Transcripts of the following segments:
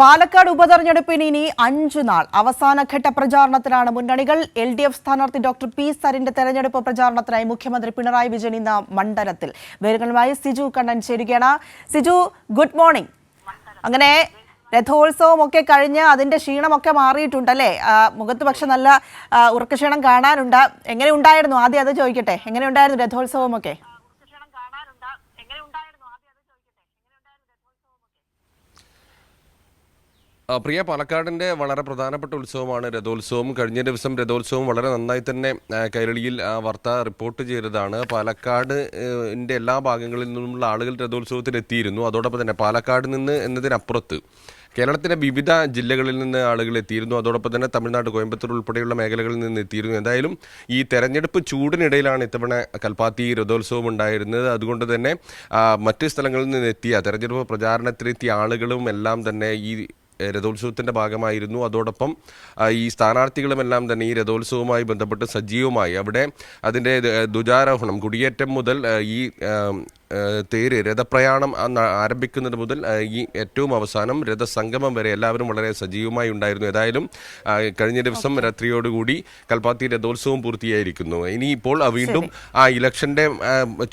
പാലക്കാട് ഉപതെരഞ്ഞെടുപ്പിന് ഇനി 5 നാൾ. അവസാനഘട്ട പ്രചാരണത്തിലാണ് മുന്നണികൾ. LDF സ്ഥാനാർത്ഥി ഡോക്ടർ പി സരിന്റെ തെരഞ്ഞെടുപ്പ് പ്രചാരണത്തിനായി മുഖ്യമന്ത്രി പിണറായി വിജയൻ ഇന്ന് മണ്ഡലത്തിൽ. വിവരങ്ങളുമായി സിജു കണ്ണൻ ചേരുകയാണ്. Siju, good morning. അങ്ങനെ രഥോത്സവം ഒക്കെ കഴിഞ്ഞ് അതിന്റെ ക്ഷീണമൊക്കെ മാറിയിട്ടുണ്ടല്ലേ? മുഖത്ത് പക്ഷെ നല്ല ഉറക്കക്ഷീണം കാണാനുണ്ട്. എങ്ങനെ ഉണ്ടായിരുന്നു? ആദ്യം അത് ചോദിക്കട്ടെ. എങ്ങനെ ഉണ്ടായിരുന്നു രഥോത്സവമൊക്കെ? പ്രിയ, പാലക്കാടിൻ്റെ വളരെ പ്രധാനപ്പെട്ട ഉത്സവമാണ് രഥോത്സവം. കഴിഞ്ഞ ദിവസം രഥോത്സവം വളരെ നന്നായി തന്നെ കൈരളിയിൽ വാർത്ത റിപ്പോർട്ട് ചെയ്തതാണ്. പാലക്കാടിൻ്റെ എല്ലാ ഭാഗങ്ങളിൽ നിന്നുള്ള ആളുകൾ രഥോത്സവത്തിന് എത്തിയിരുന്നു. അതോടൊപ്പം തന്നെ പാലക്കാട് നിന്ന് എന്നതിനപ്പുറത്ത് കേരളത്തിലെ വിവിധ ജില്ലകളിൽ നിന്ന് ആളുകൾ എത്തിയിരുന്നു. അതോടൊപ്പം തന്നെ തമിഴ്നാട്, കോയമ്പത്തൂർ ഉൾപ്പെടെയുള്ള മേഖലകളിൽ നിന്ന് എത്തിയിരുന്നു. എന്തായാലും ഈ തെരഞ്ഞെടുപ്പ് ചൂടിനിടയിലാണ് ഇത്തവണ കൽപ്പാത്തി രഥോത്സവം ഉണ്ടായിരുന്നത്. അതുകൊണ്ട് തന്നെ മറ്റ് സ്ഥലങ്ങളിൽ നിന്ന് എത്തിയ തെരഞ്ഞെടുപ്പ് പ്രചാരണത്തിലെത്തിയ ആളുകളും എല്ലാം തന്നെ ഈ രഥോത്സവത്തിൻ്റെ ഭാഗമായിരുന്നു. അതോടൊപ്പം ഈ സ്ഥാനാർത്ഥികളുമെല്ലാം തന്നെ ഈ രഥോത്സവവുമായി ബന്ധപ്പെട്ട് സജീവമായി അവിടെ അതിൻ്റെ ധ്വജാരോഹണം, കുടിയേറ്റം മുതൽ ഈ തേര് രഥപ്രയാണം ആരംഭിക്കുന്നത് മുതൽ ഈ ഏറ്റവും അവസാനം രഥസംഗമം വരെ എല്ലാവരും വളരെ സജീവമായി ഉണ്ടായിരുന്നു. ഏതായാലും കഴിഞ്ഞ ദിവസം രാത്രിയോടുകൂടി കൽപ്പാത്തി രഥോത്സവം പൂർത്തിയായിരിക്കുന്നു. ഇനിയിപ്പോൾ വീണ്ടും ആ ഇലക്ഷൻ്റെ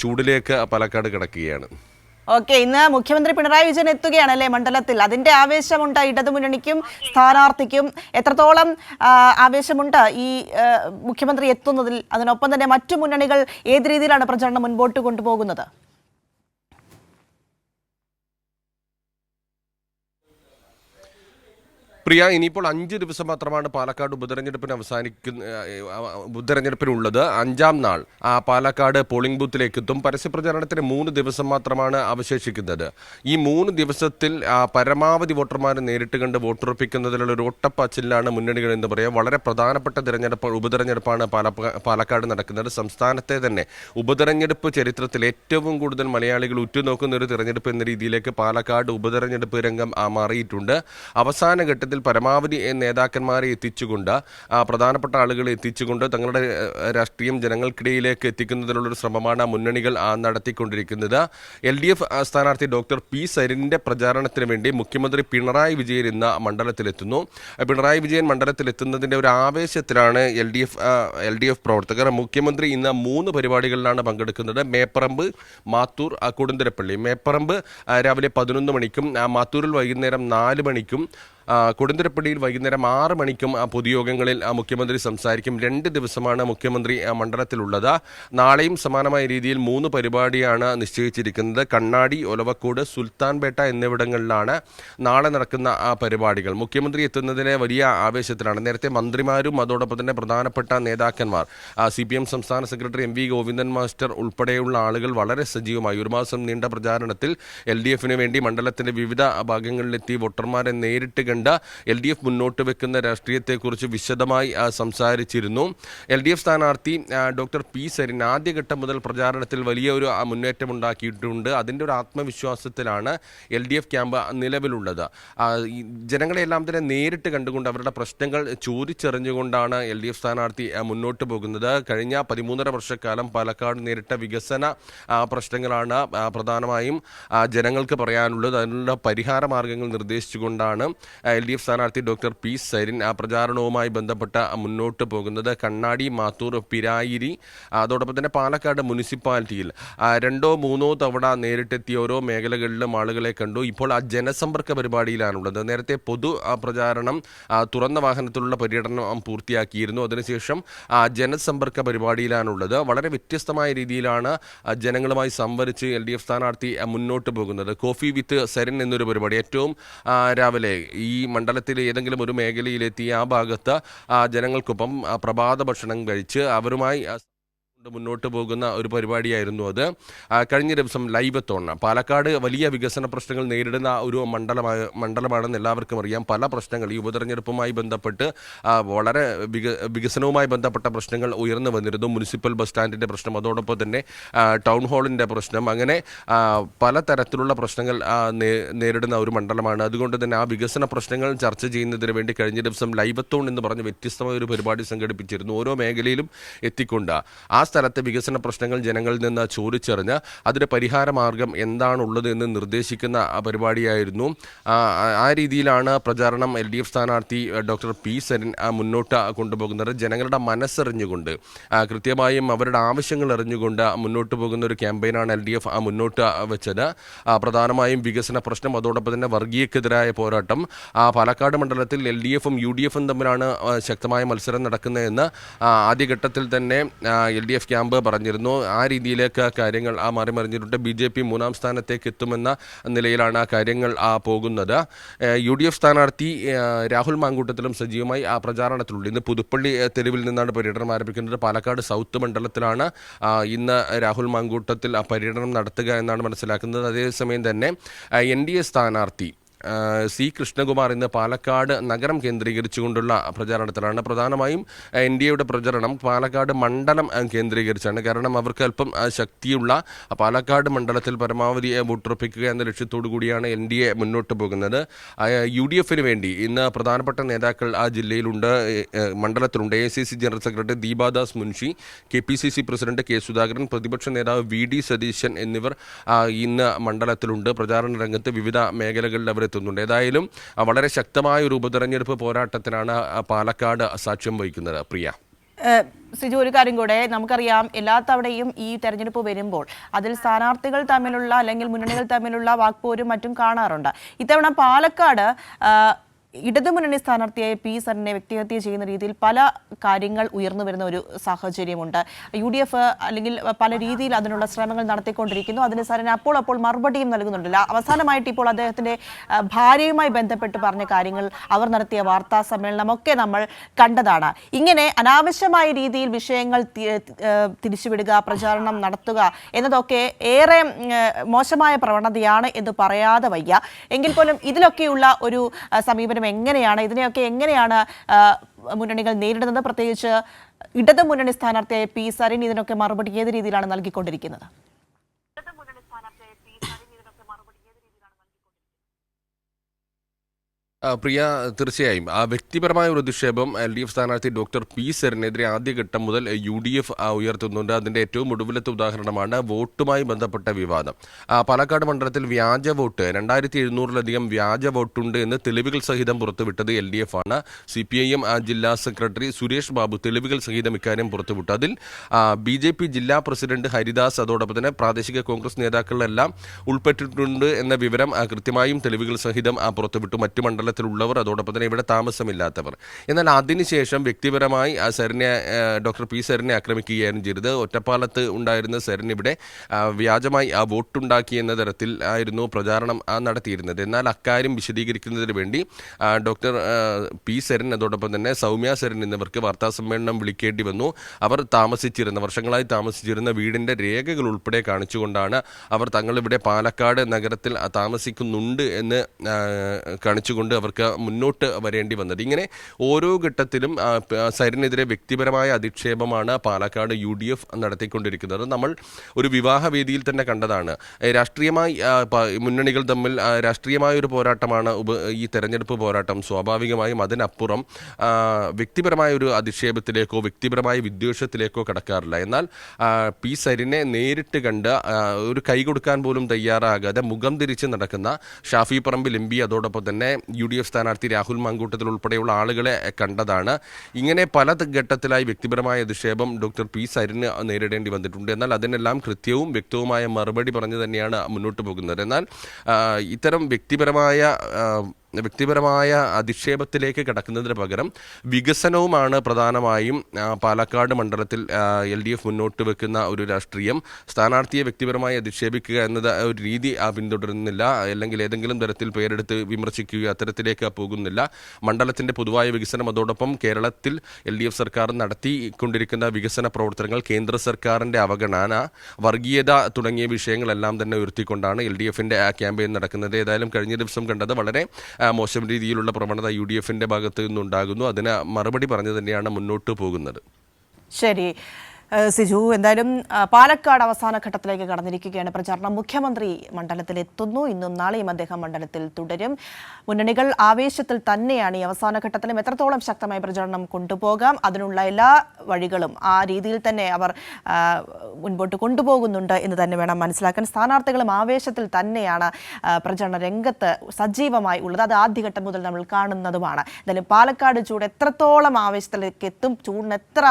ചൂടിലേക്ക് പാലക്കാട് കിടക്കുകയാണ്. ഓക്കെ, ഇന്ന് മുഖ്യമന്ത്രി പിണറായി വിജയൻ എത്തുകയാണല്ലേ മണ്ഡലത്തിൽ. അതിന്റെ ആവേശമുണ്ട് ഇടതുമുന്നണിക്കും സ്ഥാനാർത്ഥിക്കും. എത്രത്തോളം ആവേശമുണ്ട് ഈ മുഖ്യമന്ത്രി എത്തുന്നതിൽ? അതിനൊപ്പം തന്നെ മറ്റു മുന്നണികൾ ഏത് രീതിയിലാണ് പ്രചരണം മുൻപോട്ട് കൊണ്ടുപോകുന്നത്? പ്രിയ, ഇനിയിപ്പോൾ 5 ദിവസം മാത്രമാണ് പാലക്കാട് ഉപതെരഞ്ഞെടുപ്പിനുള്ളത്. 5-ാം നാൾ പാലക്കാട് പോളിംഗ് ബൂത്തിലേക്ക് എത്തും. പരസ്യപ്രചാരണത്തിന് 3 ദിവസം മാത്രമാണ് അവശേഷിക്കുന്നത്. ഈ 3 ദിവസത്തിൽ പരമാവധി വോട്ടർമാരെ നേരിട്ട് കണ്ട് വോട്ടുറപ്പിക്കുന്നതിലുള്ള ഒരു ഒട്ടപ്പാച്ചിലാണ് മുന്നണികൾ എന്ന് പറയാം. വളരെ പ്രധാനപ്പെട്ട ഉപതെരഞ്ഞെടുപ്പാണ് പാലക്കാട് നടക്കുന്നത്. സംസ്ഥാനത്തെ തന്നെ ഉപതെരഞ്ഞെടുപ്പ് ചരിത്രത്തിൽ ഏറ്റവും കൂടുതൽ മലയാളികൾ ഉറ്റുനോക്കുന്ന ഒരു തെരഞ്ഞെടുപ്പ് എന്ന രീതിയിലേക്ക് പാലക്കാട് ഉപതെരഞ്ഞെടുപ്പ് രംഗം മാറിയിട്ടുണ്ട്. അവസാന ഘട്ടത്തിൽ പരമാവധി നേതാക്കന്മാരെ എത്തിച്ചുകൊണ്ട്, പ്രധാനപ്പെട്ട ആളുകളെ എത്തിച്ചുകൊണ്ട് തങ്ങളുടെ രാഷ്ട്രീയം ജനങ്ങൾക്കിടയിലേക്ക് എത്തിക്കുന്നതിനുള്ളൊരു ശ്രമമാണ് മുന്നണികൾ നടത്തിക്കൊണ്ടിരിക്കുന്നത്. LDF സ്ഥാനാർത്ഥി ഡോക്ടർ പി സരിന്റെ പ്രചാരണത്തിന് വേണ്ടി മുഖ്യമന്ത്രി പിണറായി വിജയൻ ഇന്ന് മണ്ഡലത്തിലെത്തുന്നു. പിണറായി വിജയൻ മണ്ഡലത്തിലെത്തുന്നതിൻ്റെ ഒരു ആവേശത്തിലാണ് LDF പ്രവർത്തകർ. മുഖ്യമന്ത്രി ഇന്ന് 3 പരിപാടികളിലാണ് പങ്കെടുക്കുന്നത്. മേപ്പറമ്പ്, മാത്തൂർ, കൊടുന്തരപ്പള്ളി. മേപ്പറമ്പ് രാവിലെ 11 മണിക്കും മാത്തൂരിൽ വൈകുന്നേരം 4 മണിക്കും കൊടുന്തരപ്പള്ളിയിൽ വൈകുന്നേരം 6 മണിക്കും പൊതുയോഗങ്ങളിൽ മുഖ്യമന്ത്രി സംസാരിക്കും. 2 ദിവസമാണ് മുഖ്യമന്ത്രി മണ്ഡലത്തിലുള്ളത്. നാളെയും സമാനമായ രീതിയിൽ 3 പരിപാടിയാണ് നിശ്ചയിച്ചിരിക്കുന്നത്. കണ്ണാടി, ഒലവക്കോട്, സുൽത്താൻപേട്ട എന്നിവിടങ്ങളിലാണ് നാളെ നടക്കുന്ന പരിപാടികൾ. മുഖ്യമന്ത്രി എത്തുന്നതിന് വലിയ ആവേശത്തിലാണ്. നേരത്തെ മന്ത്രിമാരും അതോടൊപ്പം തന്നെ പ്രധാനപ്പെട്ട നേതാക്കന്മാർ, CPM സംസ്ഥാന സെക്രട്ടറി MV ഗോവിന്ദൻ മാസ്റ്റർ ഉൾപ്പെടെയുള്ള ആളുകൾ വളരെ സജീവമായി 1 മാസം നീണ്ട പ്രചാരണത്തിൽ LDFന് വേണ്ടി മണ്ഡലത്തിന്റെ വിവിധ ഭാഗങ്ങളിലെത്തി വോട്ടർമാരെ നേരിട്ട് LDF മുന്നോട്ട് വെക്കുന്ന രാഷ്ട്രീയത്തെക്കുറിച്ച് വിശദമായി സംസാരിച്ചിരുന്നു. LDF സ്ഥാനാർത്ഥി ഡോക്ടർ പി സരിൻ ആദ്യഘട്ടം മുതൽ പ്രചാരണത്തിൽ വലിയ ഒരു മുന്നേറ്റം ഉണ്ടാക്കിയിട്ടുണ്ട്. അതിൻ്റെ ഒരു ആത്മവിശ്വാസത്തിലാണ് LDF ക്യാമ്പ് നിലവിലുള്ളത്. ജനങ്ങളെല്ലാം തന്നെ നേരിട്ട് കണ്ടുകൊണ്ട് അവരുടെ പ്രശ്നങ്ങൾ ചോദിച്ചറിഞ്ഞുകൊണ്ടാണ് LDF സ്ഥാനാർത്ഥി മുന്നോട്ട് പോകുന്നത്. കഴിഞ്ഞ 13.5 വർഷക്കാലം പാലക്കാട് നേരിട്ട വികസന പ്രശ്നങ്ങളാണ് പ്രധാനമായും ജനങ്ങൾക്ക് പറയാനുള്ളത്. അതിനുള്ള പരിഹാര മാർഗങ്ങൾ നിർദ്ദേശിച്ചുകൊണ്ടാണ് LDF സ്ഥാനാർത്ഥി ഡോക്ടർ പി സരിൻ പ്രചാരണവുമായി ബന്ധപ്പെട്ട മുന്നോട്ട് പോകുന്നത്. കണ്ണാടി, മാത്തൂർ, പിരായിരി, അതോടൊപ്പം തന്നെ പാലക്കാട് മുനിസിപ്പാലിറ്റിയിൽ 2-3 തവണ നേരിട്ടെത്തിയ ഓരോ മേഖലകളിലും ആളുകളെ കണ്ടു. ഇപ്പോൾ ജനസമ്പർക്ക പരിപാടിയിലാണുള്ളത്. നേരത്തെ പൊതു പ്രചാരണം, തുറന്ന വാഹനത്തിലുള്ള പര്യടനം പൂർത്തിയാക്കിയിരുന്നു. അതിനുശേഷം ജനസമ്പർക്ക പരിപാടിയിലാണുള്ളത്. വളരെ വ്യത്യസ്തമായ രീതിയിലാണ് ജനങ്ങളുമായി സംവദിച്ച് LDF സ്ഥാനാർത്ഥി മുന്നോട്ട് പോകുന്നത്. കോഫി വിത്ത് സരിൻ എന്നൊരു പരിപാടി ഏറ്റവും രാവിലെ ഈ മണ്ഡലത്തിലെ ഏതെങ്കിലും ഒരു മേഖലയിലെത്തി ആ ഭാഗത്ത് ജനങ്ങൾക്കൊപ്പം പ്രഭാത ഭക്ഷണം കഴിച്ച് അവരുമായി മുന്നോട്ട് പോകുന്ന ഒരു പരിപാടിയായിരുന്നു അത്. കഴിഞ്ഞ ദിവസം ലൈവത്തോൺ. പാലക്കാട് വലിയ വികസന പ്രശ്നങ്ങൾ നേരിടുന്ന ഒരു മണ്ഡലമാണെന്ന് എല്ലാവർക്കും അറിയാം. പല പ്രശ്നങ്ങൾ ഈ ഉപതെരഞ്ഞെടുപ്പുമായി ബന്ധപ്പെട്ട് വളരെ വികസനവുമായി ബന്ധപ്പെട്ട പ്രശ്നങ്ങൾ ഉയർന്നു വന്നിരുന്നു. മുനിസിപ്പൽ ബസ് സ്റ്റാൻഡിൻ്റെ പ്രശ്നം, അതോടൊപ്പം തന്നെ ടൗൺ ഹാളിൻ്റെ പ്രശ്നം, അങ്ങനെ പലതരത്തിലുള്ള പ്രശ്നങ്ങൾ നേരിടുന്ന ഒരു മണ്ഡലമാണ്. അതുകൊണ്ട് തന്നെ ആ വികസന പ്രശ്നങ്ങൾ ചർച്ച ചെയ്യുന്നതിന് വേണ്ടി കഴിഞ്ഞ ദിവസം ലൈവത്തോൺ എന്ന് പറഞ്ഞ് വ്യത്യസ്തമായ ഒരു പരിപാടി സംഘടിപ്പിച്ചിരുന്നു. ഓരോ മേഖലയിലും എത്തിക്കൊണ്ട് ആ സ്ഥലത്തെ വികസന പ്രശ്നങ്ങൾ ജനങ്ങളിൽ നിന്ന് ചോദിച്ചറിഞ്ഞ് അതിന് പരിഹാര മാർഗം എന്താണുള്ളത് എന്ന് നിർദ്ദേശിക്കുന്ന പരിപാടിയായിരുന്നു. ആ രീതിയിലാണ് പ്രചാരണം LDF സ്ഥാനാർത്ഥി ഡോക്ടർ പി സരിൻ മുന്നോട്ട് കൊണ്ടുപോകുന്നത്. ജനങ്ങളുടെ മനസ്സറിഞ്ഞുകൊണ്ട് കൃത്യമായും അവരുടെ ആവശ്യങ്ങൾ അറിഞ്ഞുകൊണ്ട് മുന്നോട്ട് പോകുന്ന ഒരു ക്യാമ്പയിനാണ് LDF മുന്നോട്ട് വെച്ചത്. പ്രധാനമായും വികസന പ്രശ്നം, അതോടൊപ്പം തന്നെ വർഗീയക്കെതിരായ പോരാട്ടം. പാലക്കാട് മണ്ഡലത്തിൽ LDFും UDFും തമ്മിലാണ് ശക്തമായ മത്സരം നടക്കുന്നതെന്ന് ആദ്യഘട്ടത്തിൽ തന്നെ LDF ക്യാമ്പ് പറഞ്ഞിരുന്നു. ആ രീതിയിലേക്ക് കാര്യങ്ങൾ മാറിമറിഞ്ഞിട്ടുണ്ട്. BJP 3-ാം സ്ഥാനത്തേക്ക് എത്തുമെന്ന നിലയിലാണ് കാര്യങ്ങൾ പോകുന്നത്. UDF സ്ഥാനാർത്ഥി രാഹുൽ മാങ്കൂട്ടത്തിലും സജീവമായി പ്രചാരണത്തിലുണ്ട്. ഇന്ന് പുതുപ്പള്ളി തെരുവിൽ നിന്നാണ് പര്യടനം ആരംഭിക്കുന്നത്. പാലക്കാട് സൗത്ത് മണ്ഡലത്തിലാണ് ഇന്ന് രാഹുൽ മാങ്കൂട്ടത്തിൽ പര്യടനം നടത്തുക എന്നാണ് മനസ്സിലാക്കുന്നത്. അതേസമയം തന്നെ NDA സ്ഥാനാർത്ഥി C. കൃഷ്ണകുമാർ ഇന്ന് പാലക്കാട് നഗരം കേന്ദ്രീകരിച്ചുകൊണ്ടുള്ള പ്രചാരണത്തിലാണ്. പ്രധാനമായും NDAയുടെ പ്രചരണം പാലക്കാട് മണ്ഡലം കേന്ദ്രീകരിച്ചാണ്. കാരണം അവർക്ക് അല്പം ശക്തിയുള്ള പാലക്കാട് മണ്ഡലത്തിൽ പരമാവധി വോട്ടുറപ്പിക്കുക എന്ന ലക്ഷ്യത്തോടു കൂടിയാണ് NDA മുന്നോട്ട് പോകുന്നത്. UDFിന് വേണ്ടി ഇന്ന് പ്രധാനപ്പെട്ട നേതാക്കൾ ആ ജില്ലയിലുണ്ട്, മണ്ഡലത്തിലുണ്ട്. AICC general secretary Deepa Das Munshi, KPCC president K. Sudhakaran, പ്രതിപക്ഷ നേതാവ് VD സതീശൻ എന്നിവർ ഇന്ന് മണ്ഡലത്തിലുണ്ട്. പ്രചാരണ രംഗത്ത് വിവിധ മേഖലകളിൽ അവർ എത്തുന്നുണ്ട്. ഏതായാലും വളരെ ശക്തമായ ഒരു ഉപതെരഞ്ഞെടുപ്പ് പോരാട്ടത്തിനാണ് പാലക്കാട് സാക്ഷ്യം വഹിക്കുന്നത്. പ്രിയ, സിജു, ഒരു കാര്യം കൂടെ, നമുക്കറിയാം എല്ലാ തവണയും ഈ തെരഞ്ഞെടുപ്പ് വരുമ്പോൾ അതിൽ സ്ഥാനാർത്ഥികൾ തമ്മിലുള്ള അല്ലെങ്കിൽ മുന്നണികൾ തമ്മിലുള്ള വാക്പോരും മറ്റും കാണാറുണ്ട്. ഇത്തവണ പാലക്കാട് ഇടതുമുന്നണി സ്ഥാനാർത്ഥിയായ പി സരിനെ വ്യക്തിഹത്യ ചെയ്യുന്ന രീതിയിൽ പല കാര്യങ്ങൾ ഉയർന്നു വരുന്ന ഒരു സാഹചര്യമുണ്ട്. UDF അല്ലെങ്കിൽ പല രീതിയിൽ അതിനുള്ള ശ്രമങ്ങൾ നടത്തിക്കൊണ്ടിരിക്കുന്നു. അതിന് സരിന് അപ്പോൾ മറുപടിയും നൽകുന്നുണ്ടല്ല. അവസാനമായിട്ട് ഇപ്പോൾ അദ്ദേഹത്തിൻ്റെ ഭാര്യയുമായി ബന്ധപ്പെട്ട് പറഞ്ഞ കാര്യങ്ങൾ, അവർ നടത്തിയ വാർത്താ സമ്മേളനമൊക്കെ നമ്മൾ കണ്ടതാണ്. ഇങ്ങനെ അനാവശ്യമായ രീതിയിൽ വിഷയങ്ങൾ തിരിച്ചുവിടുക, പ്രചാരണം നടത്തുക എന്നതൊക്കെ ഏറെ മോശമായ പ്രവണതയാണ് എന്ന് പറയാതെ വയ്യ. എങ്കിൽ പോലും ഇതിലൊക്കെയുള്ള ഒരു സമീപനം എങ്ങനെയാണ്, ഇതിനെയൊക്കെ എങ്ങനെയാണ് മുന്നണികൾ നേരിടുന്നത്? പ്രത്യേകിച്ച് ഇടതു മുന്നണി സ്ഥാനാർത്ഥിയായ പി സരിൻ ഇതിനൊക്കെ മറുപടി ഏത് രീതിയിലാണ് നൽകിക്കൊണ്ടിരിക്കുന്നത്? പ്രിയ, തീർച്ചയായും വ്യക്തിപരമായ ഒരു അധിക്ഷേപം LDF സ്ഥാനാർത്ഥി ഡോക്ടർ പി സരിനെതിരെ ആദ്യഘട്ടം മുതൽ UDF ഉയർത്തുന്നുണ്ട്. അതിൻ്റെ ഏറ്റവും ഒടുവിലത്തെ ഉദാഹരണമാണ് വോട്ടുമായി ബന്ധപ്പെട്ട വിവാദം. പാലക്കാട് മണ്ഡലത്തിൽ വ്യാജ വോട്ട് 2700-ലധികം വ്യാജ വോട്ടുണ്ട് എന്ന് തെളിവുകൾ സഹിതം പുറത്തുവിട്ടത് LDF ആണ്. CPIM ജില്ലാ സെക്രട്ടറി സുരേഷ് ബാബു തെളിവുകൾ സഹിതം ഇക്കാര്യം പുറത്തുവിട്ടു. അതിൽ BJP ജില്ലാ പ്രസിഡന്റ് ഹരിദാസ്, അതോടൊപ്പം തന്നെ പ്രാദേശിക കോൺഗ്രസ് നേതാക്കളെല്ലാം ഉൾപ്പെട്ടിട്ടുണ്ട് എന്ന വിവരം കൃത്യമായും തെളിവുകൾ സഹിതം പുറത്തുവിട്ടു. മറ്റു മണ്ഡലത്തിലുള്ളവർ, അതോടൊപ്പം തന്നെ ഇവിടെ താമസമില്ലാത്തവർ. എന്നാൽ അതിനുശേഷം വ്യക്തിപരമായി ഡോക്ടർ പി സരിനെ ആക്രമിക്കുകയായിരുന്നു ചെയ്തത്. ഒറ്റപ്പാലത്ത് ഉണ്ടായിരുന്ന സരിൻ ഇവിടെ വ്യാജമായി വോട്ടുണ്ടാക്കി എന്ന തരത്തിൽ ആയിരുന്നു പ്രചാരണം നടത്തിയിരുന്നത്. എന്നാൽ അക്കാര്യം വിശദീകരിക്കുന്നതിന് വേണ്ടി ഡോക്ടർ പി സരിൻ, അതോടൊപ്പം തന്നെ സൗമ്യ സരിൻ എന്നിവർക്ക് വാർത്താസമ്മേളനം വിളിക്കേണ്ടി വന്നു. അവർ വർഷങ്ങളായി താമസിച്ചിരുന്ന വീടിൻ്റെ രേഖകൾ ഉൾപ്പെടെ കാണിച്ചുകൊണ്ടാണ് അവർ തങ്ങളിവിടെ പാലക്കാട് നഗരത്തിൽ താമസിക്കുന്നുണ്ട് എന്ന് കാണിച്ചുകൊണ്ട് അവർക്ക് മുന്നോട്ട് വരേണ്ടി വന്നത്. ഇങ്ങനെ ഓരോ ഘട്ടത്തിലും സരിനെതിരെ വ്യക്തിപരമായ അധിക്ഷേപമാണ് പാലക്കാട് UDF നടത്തിക്കൊണ്ടിരിക്കുന്നത്. നമ്മൾ ഒരു വിവാഹവേദിയിൽ തന്നെ കണ്ടതാണ്. രാഷ്ട്രീയമായി മുന്നണികൾ തമ്മിൽ രാഷ്ട്രീയമായ ഒരു പോരാട്ടമാണ് ഈ തെരഞ്ഞെടുപ്പ് പോരാട്ടം. സ്വാഭാവികമായും അതിനപ്പുറം വ്യക്തിപരമായ ഒരു അധിക്ഷേപത്തിലേക്കോ വ്യക്തിപരമായ വിദ്വേഷത്തിലേക്കോ കടക്കാറില്ല. എന്നാൽ പി സരിനെ നേരിട്ട് കണ്ട് ഒരു കൈ കൊടുക്കാൻ പോലും തയ്യാറാകാതെ മുഖം തിരിച്ച് നടക്കുന്ന ഷാഫി പറമ്പിൽ MP, അതോടൊപ്പം തന്നെ UDF സ്ഥാനാർത്ഥി രാഹുൽ മാങ്കൂട്ടത്തിൽ ഉൾപ്പെടെയുള്ള ആളുകളെ കണ്ടതാണ്. ഇങ്ങനെ പല ഘട്ടത്തിലായി വ്യക്തിപരമായ അധിക്ഷേപം ഡോക്ടർ പി സരിന് നേരിടേണ്ടി വന്നിട്ടുണ്ട്. എന്നാൽ അതിനെല്ലാം കൃത്യവും വ്യക്തവുമായ മറുപടി പറഞ്ഞു തന്നെയാണ് മുന്നോട്ട് പോകുന്നത്. എന്നാൽ ഇത്തരം വ്യക്തിപരമായ അധിക്ഷേപത്തിലേക്ക് കടക്കുന്നതിന് പകരം വികസനവുമാണ് പ്രധാനമായും പാലക്കാട് മണ്ഡലത്തിൽ LDF മുന്നോട്ട് വെക്കുന്ന ഒരു രാഷ്ട്രീയം. സ്ഥാനാർത്ഥിയെ വ്യക്തിപരമായി അധിക്ഷേപിക്കുക എന്നത് ഒരു രീതി പിന്തുടരുന്നില്ല, അല്ലെങ്കിൽ ഏതെങ്കിലും തരത്തിൽ പേരെടുത്ത് വിമർശിക്കുക, അത്തരത്തിലേക്ക് പോകുന്നില്ല. മണ്ഡലത്തിൻ്റെ പൊതുവായ വികസനം, അതോടൊപ്പം കേരളത്തിൽ LDF സർക്കാർ നടത്തിക്കൊണ്ടിരിക്കുന്ന വികസന പ്രവർത്തനങ്ങൾ, കേന്ദ്ര സർക്കാരിൻ്റെ അവഗണന, വർഗീയത തുടങ്ങിയ വിഷയങ്ങളെല്ലാം തന്നെ ഉയർത്തിക്കൊണ്ടാണ് LDFിൻ്റെ ക്യാമ്പയിൻ നടക്കുന്നത്. ഏതായാലും കഴിഞ്ഞ ദിവസം കണ്ടത് വളരെ മോശം രീതിയിലുള്ള പ്രവണത UDFിൻ്റെ ഭാഗത്ത് നിന്നുണ്ടാകുന്നു. അതിന് മറുപടി പറഞ്ഞു തന്നെയാണ് മുന്നോട്ട് പോകുന്നത്. ശരി. സിജു, എന്തായാലും പാലക്കാട് അവസാന ഘട്ടത്തിലേക്ക് കടന്നിരിക്കുകയാണ് പ്രചാരണം. മുഖ്യമന്ത്രി മണ്ഡലത്തിൽ എത്തുന്നു. ഇന്നും നാളെയും അദ്ദേഹം മണ്ഡലത്തിൽ തുടരും. മുന്നണികൾ ആവേശത്തിൽ തന്നെയാണ് ഈ അവസാന ഘട്ടത്തിലും എത്രത്തോളം ശക്തമായ പ്രചാരണം കൊണ്ടുപോകാം അതിനുള്ള എല്ലാ വഴികളും ആ രീതിയിൽ തന്നെ അവർ മുൻപോട്ട് കൊണ്ടുപോകുന്നുണ്ട് എന്ന് തന്നെ വേണം മനസ്സിലാക്കാൻ. സ്ഥാനാർത്ഥികളും ആവേശത്തിൽ തന്നെയാണ് പ്രചരണ രംഗത്ത് സജീവമായി ഉള്ളത്. അത് ആദ്യഘട്ടം മുതൽ നമ്മൾ കാണുന്നതുമാണ്. എന്തായാലും പാലക്കാട് ചൂട് എത്രത്തോളം ആവേശത്തിലേക്ക് എത്തും, ചൂടിന് എത്ര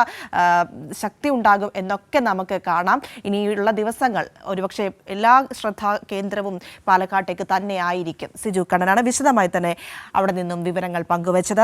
ശക്തി ഉണ്ടാകും എന്നൊക്കെ നമുക്ക് കാണാം. ഇനിയുള്ള ദിവസങ്ങൾ ഒരുപക്ഷെ എല്ലാ ശ്രദ്ധാ കേന്ദ്രവും പാലക്കാട്ടേക്ക് തന്നെ ആയിരിക്കും. സിജു കണ്ണനാണ് വിശദമായി തന്നെ അവിടെ നിന്നും വിവരങ്ങൾ പങ്കുവച്ചത്.